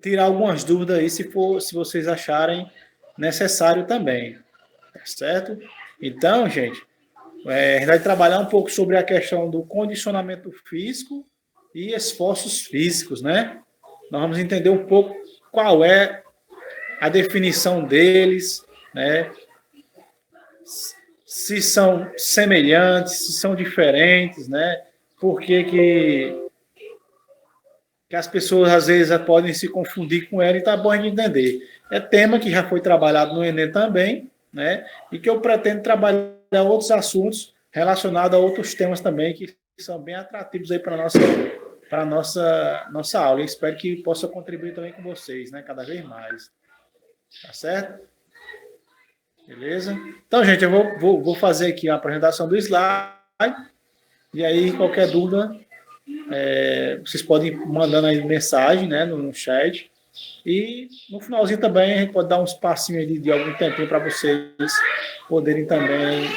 tirar algumas dúvidas aí se vocês acharem necessário também, tá certo? Então, gente, a gente vai trabalhar um pouco sobre a questão do condicionamento físico e esforços físicos, né? Nós vamos entender um pouco qual é a definição deles, né? Se são semelhantes, se são diferentes, né? Por que as pessoas às vezes podem se confundir com ela e tá bom de entender. É tema que já foi trabalhado no Enem também, né? E que eu pretendo trabalhar outros assuntos relacionados a outros temas também que são bem atrativos aí para nossa aula. Eu espero que possa contribuir também com vocês, né? Cada vez mais. Tá certo? Beleza? Então, gente, eu vou fazer aqui a apresentação do slide. E aí, qualquer dúvida, vocês podem ir mandando aí mensagem, né, no chat. E no finalzinho também a gente pode dar um espacinho aí de algum tempinho para vocês poderem também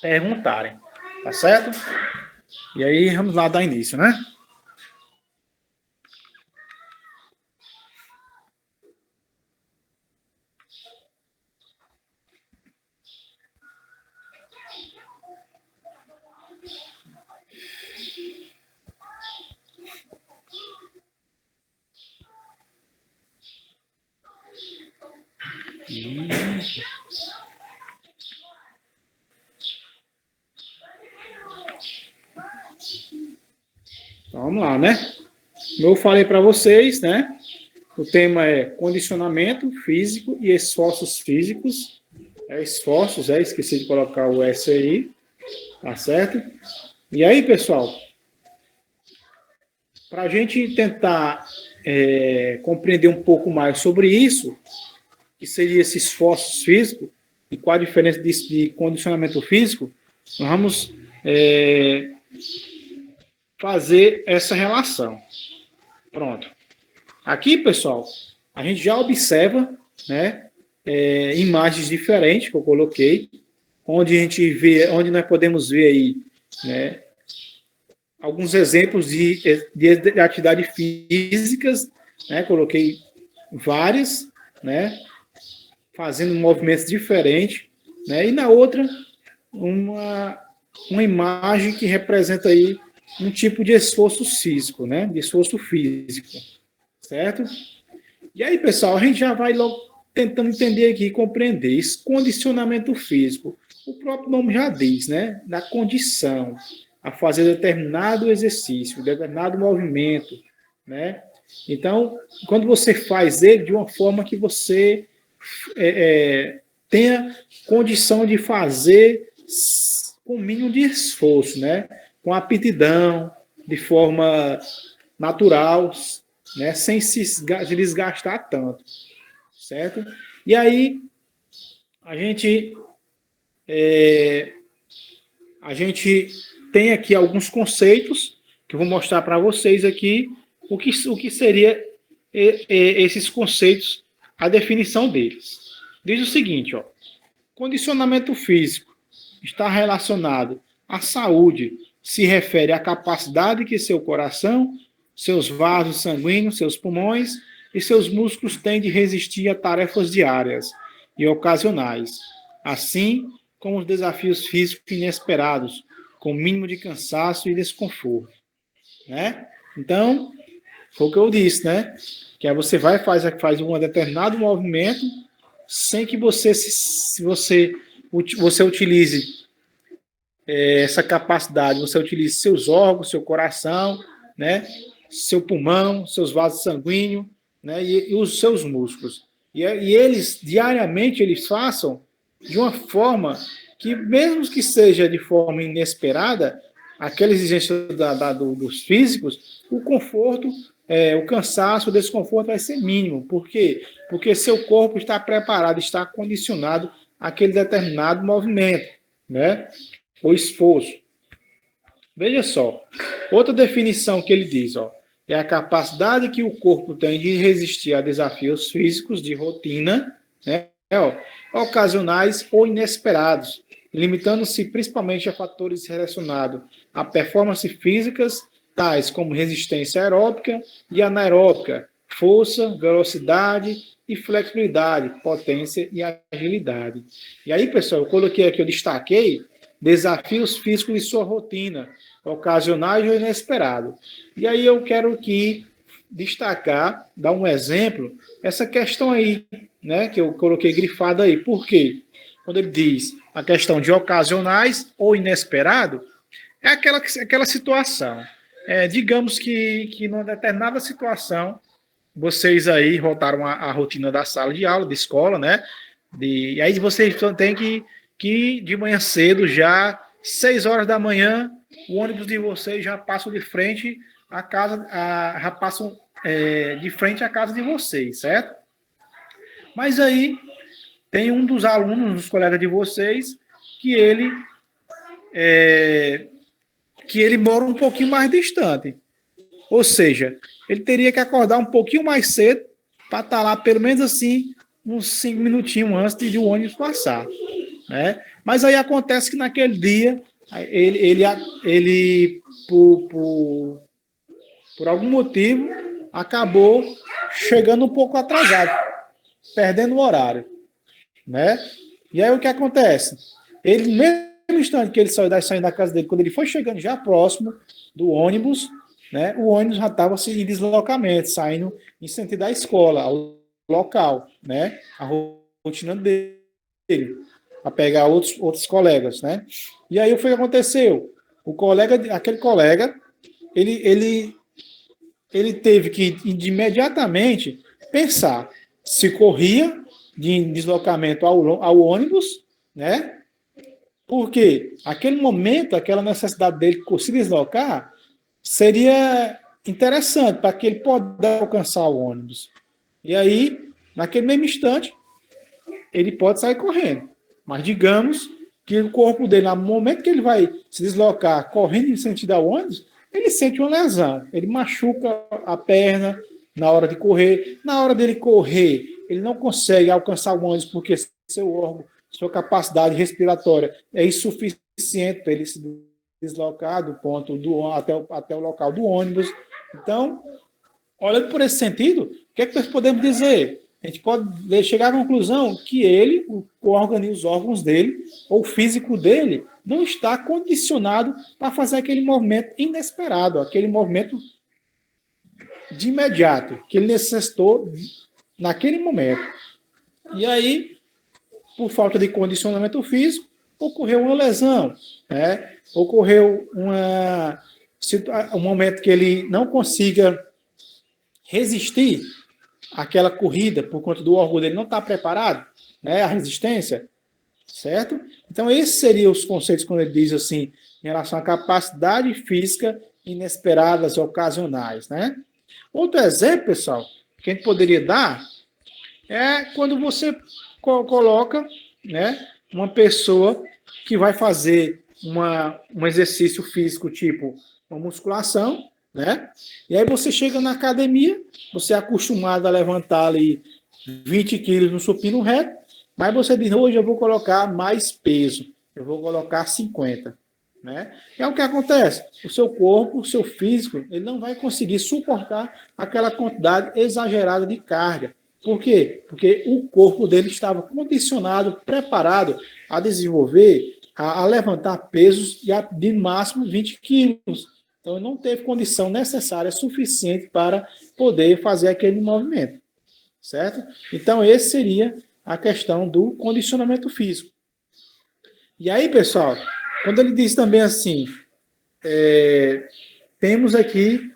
perguntarem. Tá certo? E aí, vamos lá dar início, né? Então, vamos lá, né? Como eu falei para vocês, né? O tema é condicionamento físico e esforços físicos. Esforços, esqueci de colocar o S aí, tá certo? E aí, pessoal, para a gente tentar compreender um pouco mais sobre isso, que seria esse esforço físico, e qual a diferença disso de condicionamento físico, nós vamos fazer essa relação. Pronto. Aqui, pessoal, a gente já observa, né, imagens diferentes que eu coloquei, onde a gente vê, onde nós podemos ver aí, né, alguns exemplos de atividades físicas, né, coloquei várias, né, fazendo movimentos diferentes, né, e na outra uma imagem que representa aí um tipo de esforço físico, né, de esforço físico, certo? E aí, pessoal, a gente já vai logo tentando entender aqui, compreender esse condicionamento físico. O próprio nome já diz, né? Da condição a fazer determinado exercício, determinado movimento, né? Então, quando você faz ele de uma forma que você tenha condição de fazer com o mínimo de esforço, né? Com aptidão, de forma natural, né? Sem se desgastar tanto, certo? E aí a gente tem aqui alguns conceitos que eu vou mostrar para vocês aqui o que seria esses conceitos, a definição deles. Diz o seguinte, ó, condicionamento físico está relacionado à saúde, se refere à capacidade que seu coração, seus vasos sanguíneos, seus pulmões e seus músculos têm de resistir a tarefas diárias e ocasionais, assim como os desafios físicos inesperados, com mínimo de cansaço e desconforto, né? Então, foi o que eu disse, né? Que aí você faz um determinado movimento sem que você utilize essa capacidade, você utilize seus órgãos, seu coração, né? Seu pulmão, seus vasos sanguíneos, né? E os seus músculos. E eles, diariamente, eles façam de uma forma que, mesmo que seja de forma inesperada, aquela exigência dos físicos, o conforto, o cansaço, o desconforto vai ser mínimo. Por quê? Porque seu corpo está preparado, está condicionado àquele determinado movimento, né? O esforço. Veja só, outra definição que ele diz, ó, é a capacidade que o corpo tem de resistir a desafios físicos de rotina, né, ocasionais ou inesperados, limitando-se principalmente a fatores relacionados a performances físicas tais como resistência aeróbica e anaeróbica, força, velocidade e flexibilidade, potência e agilidade. E aí, pessoal, eu coloquei aqui, eu destaquei desafios físicos de sua rotina, ocasionais ou inesperado. E aí eu quero aqui destacar, dar um exemplo, essa questão aí, né, que eu coloquei grifada aí. Por quê? Quando ele diz a questão de ocasionais ou inesperado, é aquela situação. Digamos que numa determinada situação, vocês aí voltaram à rotina da sala de aula, de escola, né? E aí vocês têm que de manhã cedo, já 6 horas da manhã, o ônibus de vocês já passa de frente à casa, já passam de frente à casa de vocês, certo? Mas aí tem um dos alunos, um dos colegas de vocês, que ele mora um pouquinho mais distante. Ou seja, ele teria que acordar um pouquinho mais cedo para estar lá, pelo menos assim, uns 5 minutinhos antes de o ônibus passar, né? Mas aí acontece que naquele dia, ele por algum motivo, acabou chegando um pouco atrasado, perdendo o horário, né? E aí o que acontece? Ele, no mesmo instante que ele saiu da casa dele, quando ele foi chegando já próximo do ônibus, né, o ônibus já estava em deslocamento, saindo em sentido da escola, ao local, né, a rotina dele, para pegar outros colegas, né? E aí o que aconteceu? Aquele colega, ele teve que imediatamente pensar se corria de deslocamento ao ônibus, né? Porque aquele momento, aquela necessidade dele se deslocar, seria interessante para que ele pudesse alcançar o ônibus. E aí, naquele mesmo instante, ele pode sair correndo. Mas digamos que o corpo dele, no momento que ele vai se deslocar correndo em sentido ao ônibus, ele sente uma lesão. Ele machuca a perna na hora de correr. Na hora dele correr, ele não consegue alcançar o ônibus porque seu órgão, sua capacidade respiratória é insuficiente para ele se deslocar do ponto até o local do ônibus. Então, olhando por esse sentido, o que é que nós podemos dizer? A gente pode chegar à conclusão que ele, os órgãos dele, ou o físico dele, não está condicionado para fazer aquele movimento inesperado, aquele movimento de imediato, que ele necessitou naquele momento. E aí, por falta de condicionamento físico, ocorreu uma lesão, né? Ocorreu um momento que ele não consiga resistir àquela corrida por conta do órgão dele não estar preparado, né? A resistência, certo? Então, esses seriam os conceitos quando ele diz assim, em relação à capacidade física inesperadas e ocasionais, né? Outro exemplo, pessoal, que a gente poderia dar é quando você coloca, né, uma pessoa que vai fazer um exercício físico tipo uma musculação, né? E aí você chega na academia, você é acostumado a levantar ali 20 quilos no supino reto, mas você diz, hoje eu vou colocar mais peso, eu vou colocar 50, né? E é o que acontece, o seu corpo, o seu físico, ele não vai conseguir suportar aquela quantidade exagerada de carga. Por quê? Porque o corpo dele estava condicionado, preparado a desenvolver, a levantar pesos de máximo 20 quilos. Então, não teve condição necessária, suficiente para poder fazer aquele movimento. Certo? Então, esse seria a questão do condicionamento físico. E aí, pessoal, quando ele diz também assim, temos aqui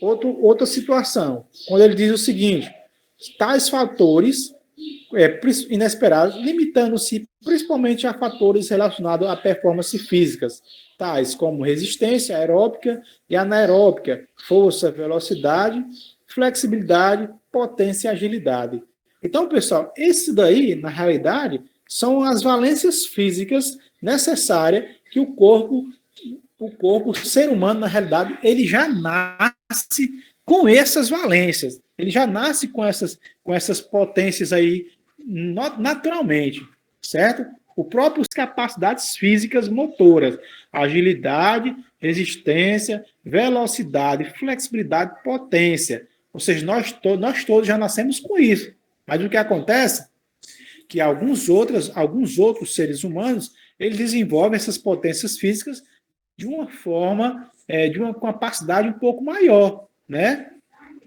outra situação. Quando ele diz o seguinte, tais fatores inesperados, limitando-se principalmente a fatores relacionados a performances físicas, tais como resistência aeróbica e anaeróbica, força, velocidade, flexibilidade, potência e agilidade. Então, pessoal, esse daí, na realidade, são as valências físicas necessárias que o corpo, o ser humano, na realidade, ele já nasce com essas valências. Ele já nasce com essas potências aí naturalmente, certo? O próprio capacidades físicas motoras, agilidade, resistência, velocidade, flexibilidade, potência. Ou seja, nós todos já nascemos com isso. Mas o que acontece é que alguns outros seres humanos, eles desenvolvem essas potências físicas de uma forma, de uma capacidade um pouco maior, né?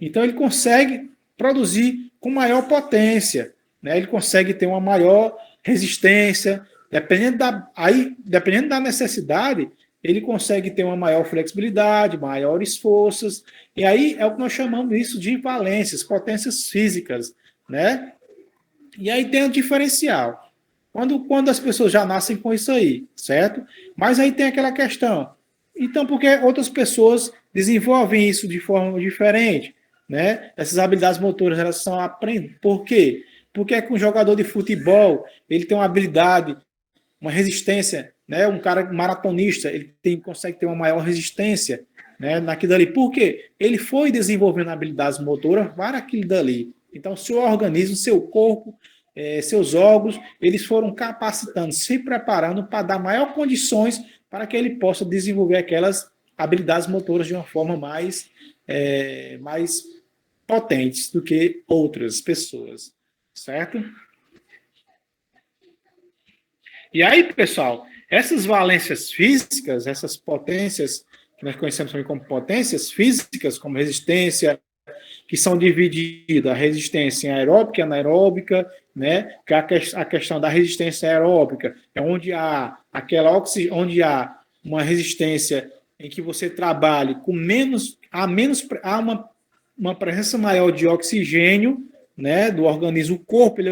Então, ele consegue produzir com maior potência, né? Ele consegue ter uma maior resistência, dependendo da necessidade, ele consegue ter uma maior flexibilidade, maiores forças, e aí é o que nós chamamos isso de valências, potências físicas, né? E aí tem o diferencial. Quando as pessoas já nascem com isso aí, certo? Mas aí tem aquela questão. Então, por que outras pessoas desenvolvem isso de forma diferente? Né? Essas habilidades motoras, elas são aprendidas. Por quê? Porque é que um jogador de futebol, ele tem uma habilidade, uma resistência, né? Um cara maratonista, consegue ter uma maior resistência, né? Naquilo dali. Por quê? Ele foi desenvolvendo habilidades motoras para aquilo dali. Então, seu organismo, seu corpo, seus órgãos, eles foram capacitando, se preparando para dar maior condições para que ele possa desenvolver aquelas habilidades motoras de uma forma mais potentes do que outras pessoas, certo? E aí, pessoal, essas valências físicas, essas potências, que nós conhecemos também como potências físicas, como resistência, que são divididas a resistência aeróbica e anaeróbica, né? Que a questão da resistência aeróbica é onde há uma resistência em que você trabalhe com há uma presença maior de oxigênio, né, do organismo. O corpo ele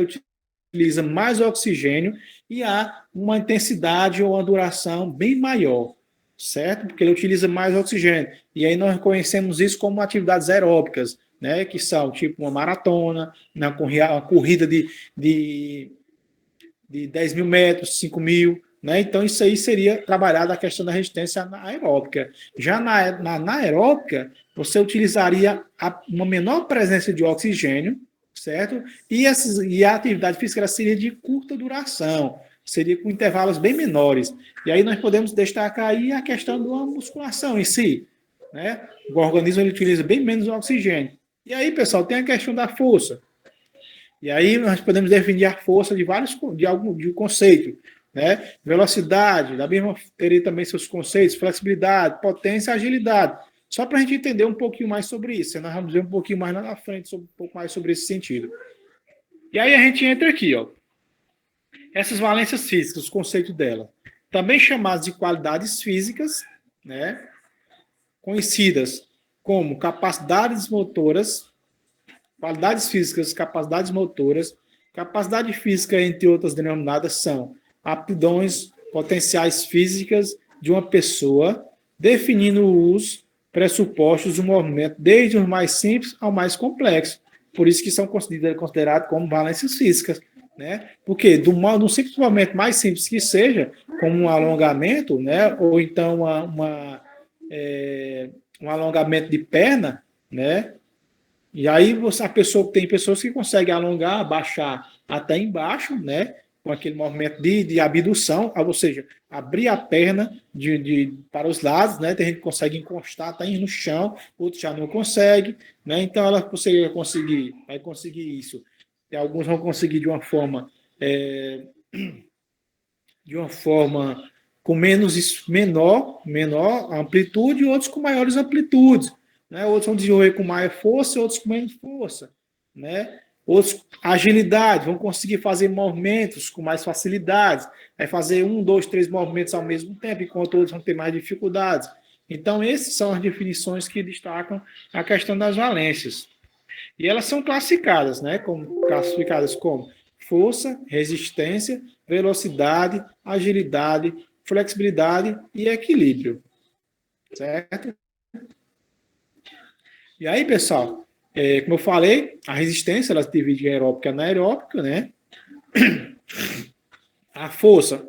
utiliza mais oxigênio e há uma intensidade ou uma duração bem maior, certo? Porque ele utiliza mais oxigênio. E aí nós conhecemos isso como atividades aeróbicas, né, que são tipo uma maratona, uma corrida de 10 mil metros, 5 mil, né? Então, isso aí seria trabalhado a questão da resistência aeróbica. Já na anaeróbica, você utilizaria uma menor presença de oxigênio, certo? E a atividade física seria de curta duração, seria com intervalos bem menores. E aí nós podemos destacar aí a questão da musculação em si, né? O organismo ele utiliza bem menos oxigênio. E aí, pessoal, tem a questão da força. E aí nós podemos definir a força de um conceito, né? Velocidade, da mesma teria também seus conceitos, flexibilidade, potência e agilidade. Só para a gente entender um pouquinho mais sobre isso. Nós vamos ver um pouquinho mais lá na frente, um pouco mais sobre esse sentido. E aí a gente entra aqui, ó. Essas valências físicas, os conceitos dela, também chamadas de qualidades físicas, né? Conhecidas como capacidades motoras, qualidades físicas, capacidades motoras. Capacidade física, entre outras denominadas, são aptidões potenciais físicas de uma pessoa, definindo os pressupostos do movimento, desde os mais simples ao mais complexo. Por isso que são considerados como valências físicas, né? Porque do simples movimento mais simples que seja, como um alongamento, né? Ou então um alongamento de perna, né? E aí tem pessoas que conseguem alongar, abaixar até embaixo, né? Com aquele movimento de abdução, ou seja, abrir a perna para os lados, né? Tem gente que consegue encostar até no chão, outros já não consegue, né? Então ela vai conseguir isso. E alguns vão conseguir de uma forma com menor amplitude, e outros com maiores amplitudes, né? Outros vão desenvolver com maior força, outros com menos força, né? Outros, agilidade, vão conseguir fazer movimentos com mais facilidade, vai fazer 1, 2, 3 movimentos ao mesmo tempo, enquanto outros vão ter mais dificuldades. Então, essas são as definições que destacam a questão das valências. E elas são classificadas como força, resistência, velocidade, agilidade, flexibilidade e equilíbrio. Certo? E aí, pessoal, como eu falei, a resistência ela se divide em aeróbica e anaeróbica, né? A força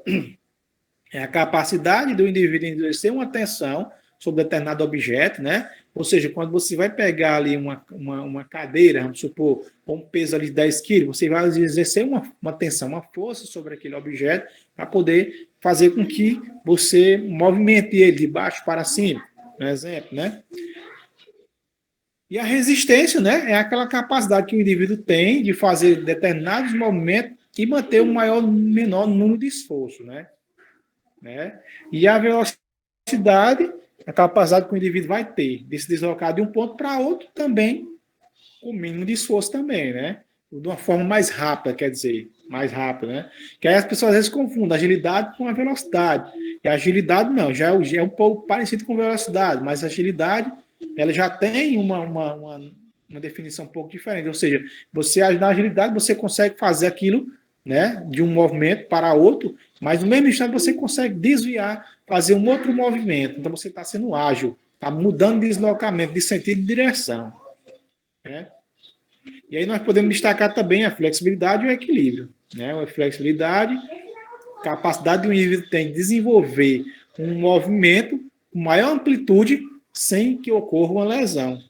é a capacidade do indivíduo em exercer uma tensão sobre determinado objeto, né? Ou seja, quando você vai pegar ali uma cadeira, vamos supor, com um peso ali de 10 quilos, você vai exercer uma tensão, uma força sobre aquele objeto para poder fazer com que você movimente ele de baixo para cima, por exemplo, né? E a resistência, né, é aquela capacidade que o indivíduo tem de fazer determinados movimentos e manter um menor número de esforço, né? E a velocidade, a capacidade que o indivíduo vai ter de se deslocar de um ponto para outro também, com o mínimo de esforço também, né? De uma forma mais rápida, quer dizer, mais rápida, né? Que aí as pessoas às vezes confundem agilidade com a velocidade. E a agilidade não, já é um pouco parecido com velocidade, mas a agilidade ela já tem uma definição um pouco diferente. Ou seja, você na agilidade você consegue fazer aquilo, né, de um movimento para outro, mas no mesmo instante você consegue desviar, fazer um outro movimento. Então você está sendo ágil, está mudando de deslocamento, de sentido e de direção, né? E aí nós podemos destacar também a flexibilidade e o equilíbrio, né? A flexibilidade, capacidade do indivíduo tem de desenvolver um movimento com maior amplitude sem que ocorra uma lesão.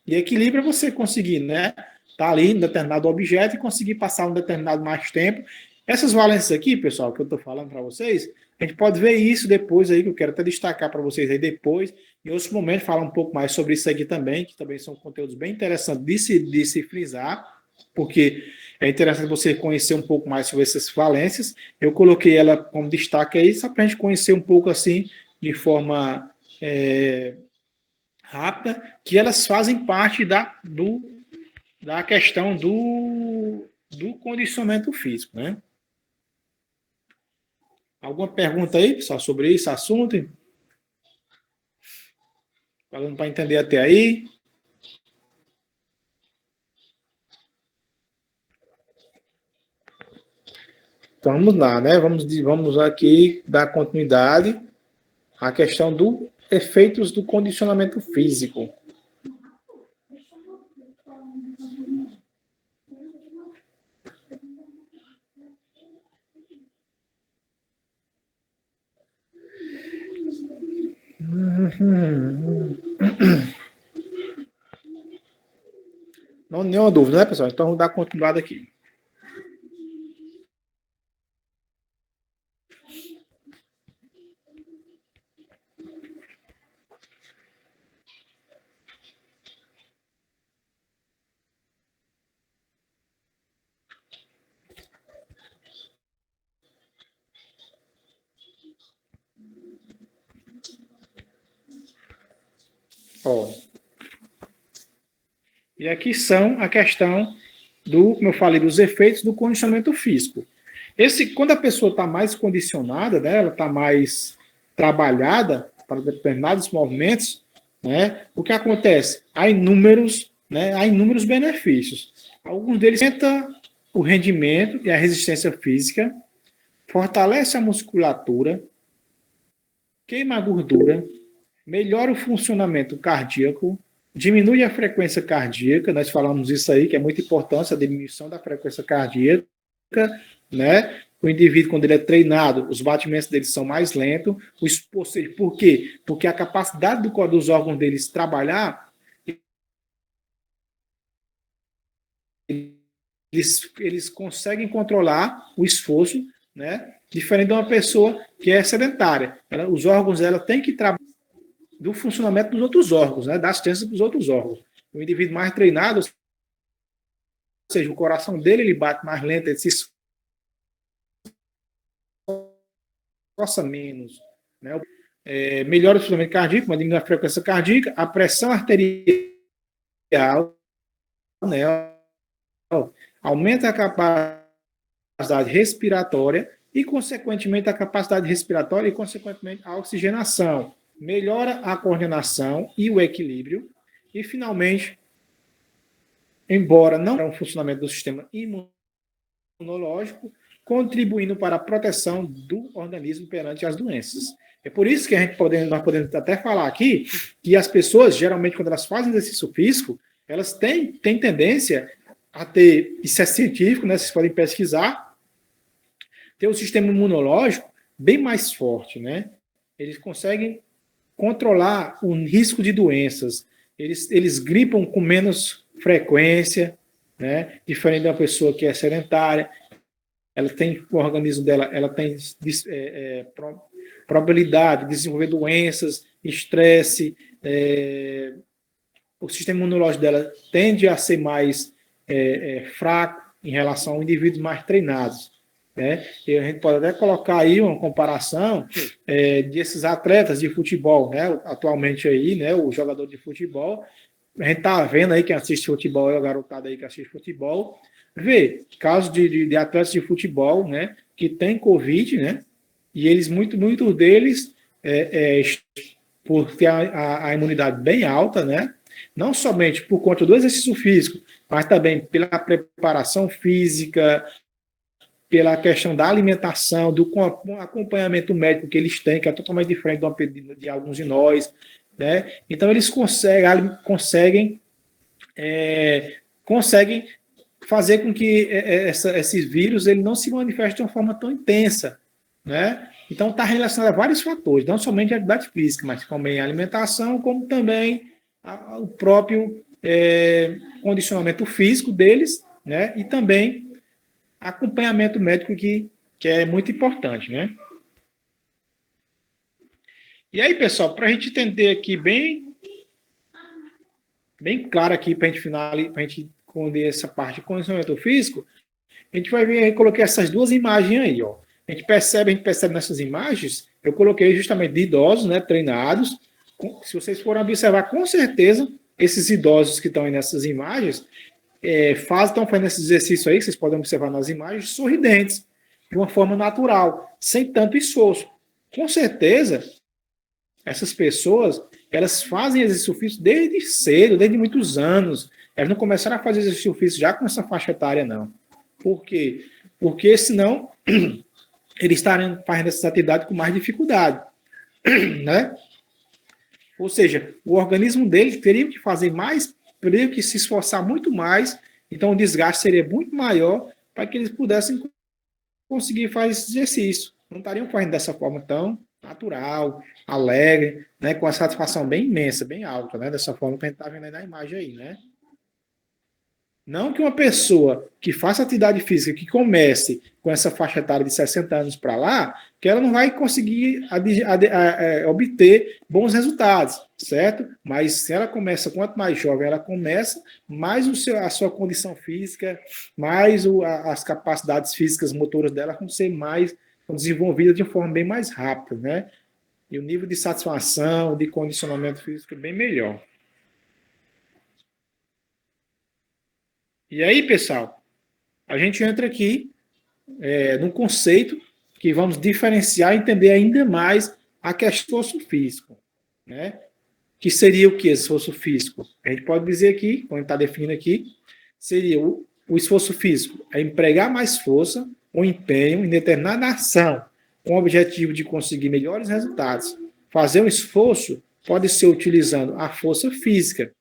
E equilíbrio é você conseguir, né? Tá ali em determinado objeto e conseguir passar um determinado mais tempo. Essas valências aqui, pessoal, que eu estou falando para vocês, a gente pode ver isso depois aí, que eu quero até destacar para vocês aí depois, em outros momentos, falar um pouco mais sobre isso aqui também, que também são conteúdos bem interessantes de se frisar, porque é interessante você conhecer um pouco mais sobre essas valências. Eu coloquei ela como destaque aí, só para a gente conhecer um pouco assim, de forma rápida, que elas fazem parte da questão do condicionamento físico, né? Alguma pergunta aí, pessoal, sobre esse assunto? Falando para entender até aí. Então, vamos lá, né? Vamos aqui dar continuidade à questão dos efeitos do condicionamento físico. Não, nenhuma dúvida, né, pessoal? Então, vamos dar continuidade aqui. Ó. E aqui são a questão como eu falei, dos efeitos do condicionamento físico. Quando a pessoa está mais condicionada, né, ela está mais trabalhada para determinados movimentos, né, o que acontece? Há inúmeros benefícios. Alguns deles aumenta o rendimento e a resistência física, fortalece a musculatura, queima a gordura, melhora o funcionamento cardíaco, diminui a frequência cardíaca, nós falamos isso aí, que é muito importante, a diminuição da frequência cardíaca, né? O indivíduo, quando ele é treinado, os batimentos dele são mais lentos. Ou seja, por quê? Porque a capacidade dos órgãos deles trabalhar, eles conseguem controlar o esforço, né? Diferente de uma pessoa que é sedentária. Os órgãos dela têm que trabalhar do funcionamento dos outros órgãos, né? Da assistência dos outros órgãos. O indivíduo mais treinado, ou seja, o coração dele ele bate mais lento, ele se esforça menos, né? Melhora o funcionamento cardíaco, diminui a frequência cardíaca, a pressão arterial, né? Aumenta a capacidade respiratória e, consequentemente, a capacidade respiratória e, consequentemente, a oxigenação. Melhora a coordenação e o equilíbrio. E, finalmente, embora não tenha um funcionamento do sistema imunológico, contribuindo para a proteção do organismo perante as doenças. É por isso que nós podemos até falar aqui que as pessoas, geralmente, quando elas fazem exercício físico, elas têm tendência a ter, isso é científico, né, vocês podem pesquisar, ter um sistema imunológico bem mais forte, né? Eles conseguem controlar o risco de doenças, eles gripam com menos frequência, né? Diferente da pessoa que é sedentária. ela tem, o organismo dela, ela tem probabilidade de desenvolver doenças, estresse, o sistema imunológico dela tende a ser mais fraco em relação a indivíduos mais treinados. Né? E a gente pode até colocar aí uma comparação desses atletas de futebol, né? Atualmente aí, né? O jogador de futebol, a gente está vendo aí quem assiste futebol, é a garotada aí que assiste futebol, vê casos de atletas de futebol, né? Que tem Covid, né? E eles, muitos deles, por ter a imunidade bem alta, né? Não somente por conta do exercício físico, mas também pela preparação física, pela questão da alimentação, do acompanhamento médico que eles têm, que é totalmente diferente de alguns de nós, né? Então eles conseguem fazer com que esses vírus ele não se manifestem de uma forma tão intensa, né? Então está relacionado a vários fatores, não somente a atividade física, mas também a alimentação, como também o próprio condicionamento físico deles, né? E também acompanhamento médico que é muito importante, né? E aí, pessoal, para a gente entender aqui bem claro aqui, para a gente finalizar, para a gente esconder essa parte de condicionamento físico, a gente vai ver, eu coloquei essas duas imagens aí, ó. A gente percebe nessas imagens, eu coloquei justamente de idosos, né, treinados. Se vocês forem observar, com certeza, esses idosos que estão aí nessas imagens, estão fazendo esse exercício aí, que vocês podem observar nas imagens, sorridentes, de uma forma natural, sem tanto esforço. Com certeza, essas pessoas, elas fazem exercício físico desde cedo, desde muitos anos. Elas não começaram a fazer exercício físico já com essa faixa etária, não. Por quê? Porque senão eles estariam fazendo essa atividade com mais dificuldade, né? Ou seja, o organismo dele teria que fazer mais, teria que se esforçar muito mais, então o desgaste seria muito maior para que eles pudessem conseguir fazer esse exercício. Não estariam fazendo dessa forma tão natural, alegre, né, com a satisfação bem imensa, bem alta, né, dessa forma que a gente está vendo aí na imagem aí, né? Não que uma pessoa que faça atividade física, que comece com essa faixa etária de 60 anos para lá, que ela não vai conseguir obter bons resultados, certo? Mas se ela começa, quanto mais jovem ela começa, mais a sua condição física, mais as capacidades físicas motoras dela vão ser mais desenvolvidas de forma bem mais rápida, né? E o nível de satisfação, de condicionamento físico é bem melhor. E aí, pessoal, a gente entra aqui num conceito que vamos diferenciar e entender ainda mais a questão do esforço físico, né? Que seria o que esse esforço físico? A gente pode dizer aqui, quando está definindo aqui, seria o esforço físico é empregar mais força ou empenho em determinada ação com o objetivo de conseguir melhores resultados. Fazer um esforço pode ser utilizando a força física.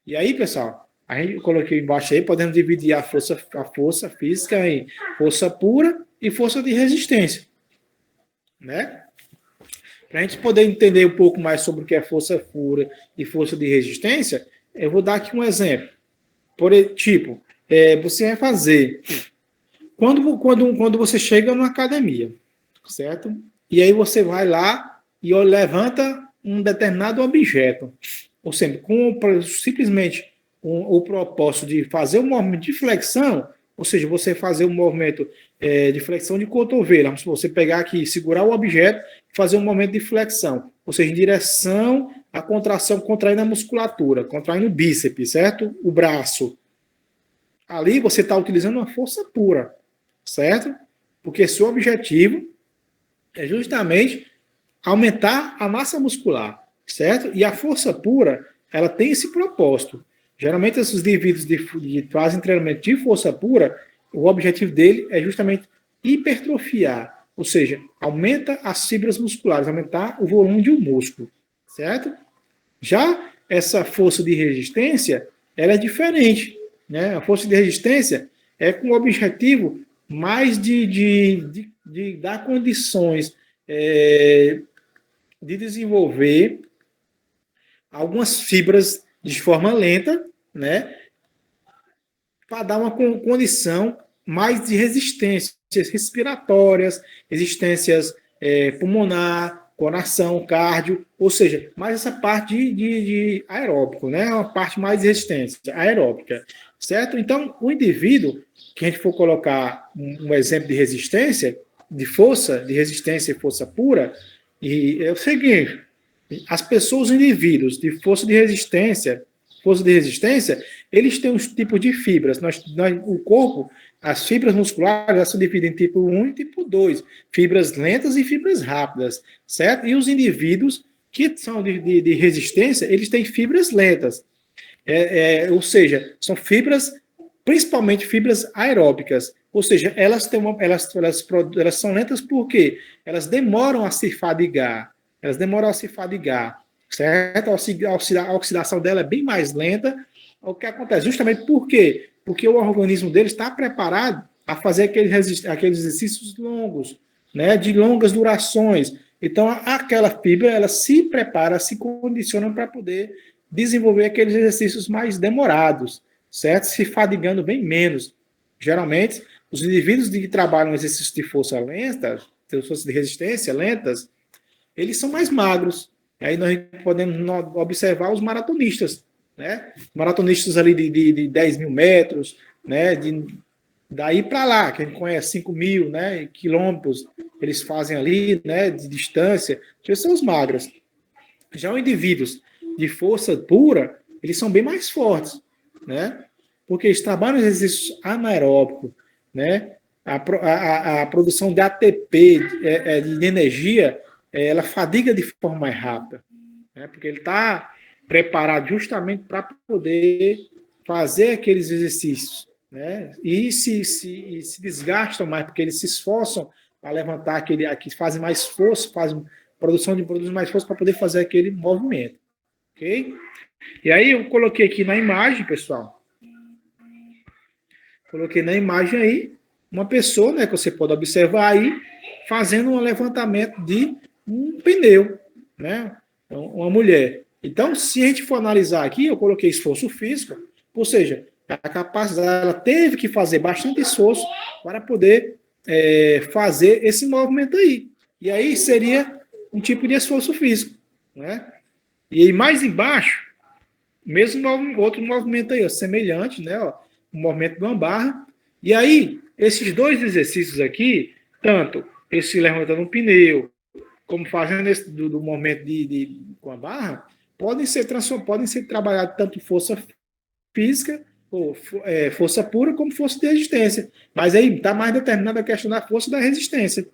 E aí, pessoal, a gente coloquei embaixo aí, podemos dividir a força física em força pura e força de resistência, né? Para a gente poder entender um pouco mais sobre o que é força pura e força de resistência, eu vou dar aqui um exemplo. Tipo, você vai fazer... Quando você chega numa academia, certo? E aí você vai lá e levanta um determinado objeto. Ou seja, simplesmente o propósito de fazer um movimento de flexão, ou seja, você fazer um movimento de flexão de cotovelo. Vamos você pegar aqui, segurar o objeto e fazer um movimento de flexão. Ou seja, em direção à contração, contraindo a musculatura, contraindo o bíceps, certo? O braço. Ali você está utilizando uma força pura, certo? Porque seu objetivo é justamente aumentar a massa muscular, certo? E a força pura, ela tem esse propósito. Geralmente, esses indivíduos que fazem treinamento de força pura, o objetivo dele é justamente hipertrofiar, ou seja, aumenta as fibras musculares, aumentar o volume de um músculo, certo? Já essa força de resistência, ela é diferente, né? A força de resistência é com o objetivo mais de dar condições de desenvolver algumas fibras de forma lenta, né, para dar uma condição mais de resistências respiratórias, resistências pulmonar, coração, cardio, ou seja, mais essa parte de aeróbico, né? Uma parte mais de resistência aeróbica, certo? Então, o indivíduo, que a gente for colocar um exemplo de resistência, de força, de resistência e força pura, e é o seguinte, as pessoas, os indivíduos de força de resistência, eles têm uns tipos de fibras. O corpo, as fibras musculares, elas são divididas em tipo 1 e tipo 2, fibras lentas e fibras rápidas, certo? E os indivíduos que são de resistência, eles têm fibras lentas, ou seja, são fibras, principalmente fibras aeróbicas, ou seja, elas são lentas porque elas demoram a se fadigar, certo? A oxidação dela é bem mais lenta. O que acontece? Justamente por quê? Porque o organismo dele está preparado a fazer aqueles exercícios longos, né? De longas durações. Então, aquela fibra, ela se prepara, se condiciona para poder desenvolver aqueles exercícios mais demorados, certo? Se fadigando bem menos. Geralmente, os indivíduos que trabalham exercícios de força lenta, de resistência lentas, eles são mais magros. Aí nós podemos observar os maratonistas, né? Maratonistas ali de 10 mil metros, né? Daí para lá, que a gente conhece 5 mil, né? Quilômetros, eles fazem ali, né? De distância, que são os magros. Já os indivíduos de força pura, eles são bem mais fortes, né? Porque eles trabalham em exercícios anaeróbicos, né? A produção de ATP, de energia, ela fadiga de forma mais rápida, né? Porque ele está preparado justamente para poder fazer aqueles exercícios, né? E se desgastam mais, porque eles se esforçam para levantar aqui fazem mais força, produzem mais força para poder fazer aquele movimento, ok? E aí eu coloquei aqui na imagem, pessoal, aí uma pessoa, né, que você pode observar aí, fazendo um levantamento de um pneu, né? Então, uma mulher. Então, se a gente for analisar aqui, eu coloquei esforço físico, ou seja, a capacidade, ela teve que fazer bastante esforço para poder fazer esse movimento aí. E aí seria um tipo de esforço físico, né? E aí mais embaixo, mesmo outro movimento aí, ó, semelhante, né? Ó, o movimento de uma barra. E aí, esses dois exercícios aqui, tanto esse levantando um pneu, como fazendo esse do movimento com a barra, podem ser trabalhados tanto força física, ou força pura, como força de resistência. Mas aí está mais determinada a questão da força e da resistência.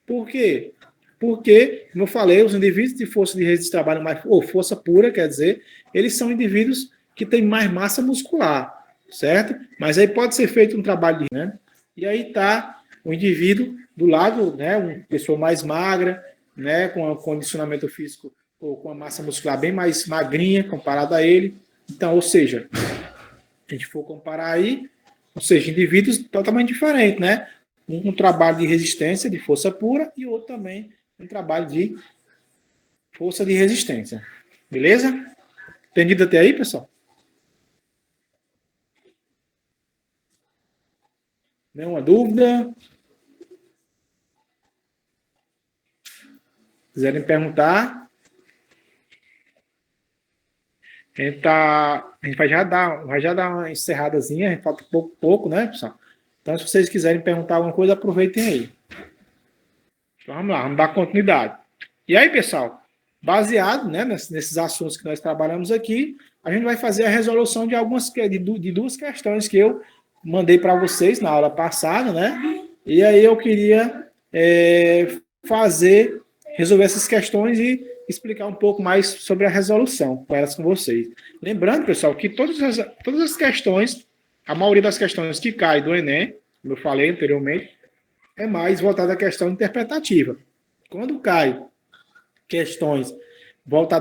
Por quê? Porque, como eu falei, os indivíduos de força de resistência trabalham mais, ou força pura, quer dizer, eles são indivíduos que têm mais massa muscular, certo? Mas aí pode ser feito um trabalho de, né? E aí está o indivíduo do lado, né, uma pessoa mais magra, né, com um condicionamento físico ou com a massa muscular bem mais magrinha comparado a ele. Então, ou seja, a gente for comparar aí, ou seja, indivíduos totalmente diferentes, né? Um trabalho de resistência, de força pura, e outro também um trabalho de força de resistência. Beleza? Entendido até aí, pessoal? Nenhuma dúvida? Quiserem perguntar, a gente vai já dar uma encerradazinha, a gente falta pouco, né, pessoal? Então, se vocês quiserem perguntar alguma coisa, aproveitem aí. Então, vamos lá, vamos dar continuidade. E aí, pessoal, baseado, né, nesses assuntos que nós trabalhamos aqui, a gente vai fazer a resolução de duas questões que eu mandei para vocês na aula passada, né? E aí eu queria resolver essas questões e explicar um pouco mais sobre a resolução com elas com vocês. Lembrando, pessoal, que todas as questões, a maioria das questões que cai do Enem, como eu falei anteriormente, é mais voltada à questão interpretativa. Quando cai questões voltadas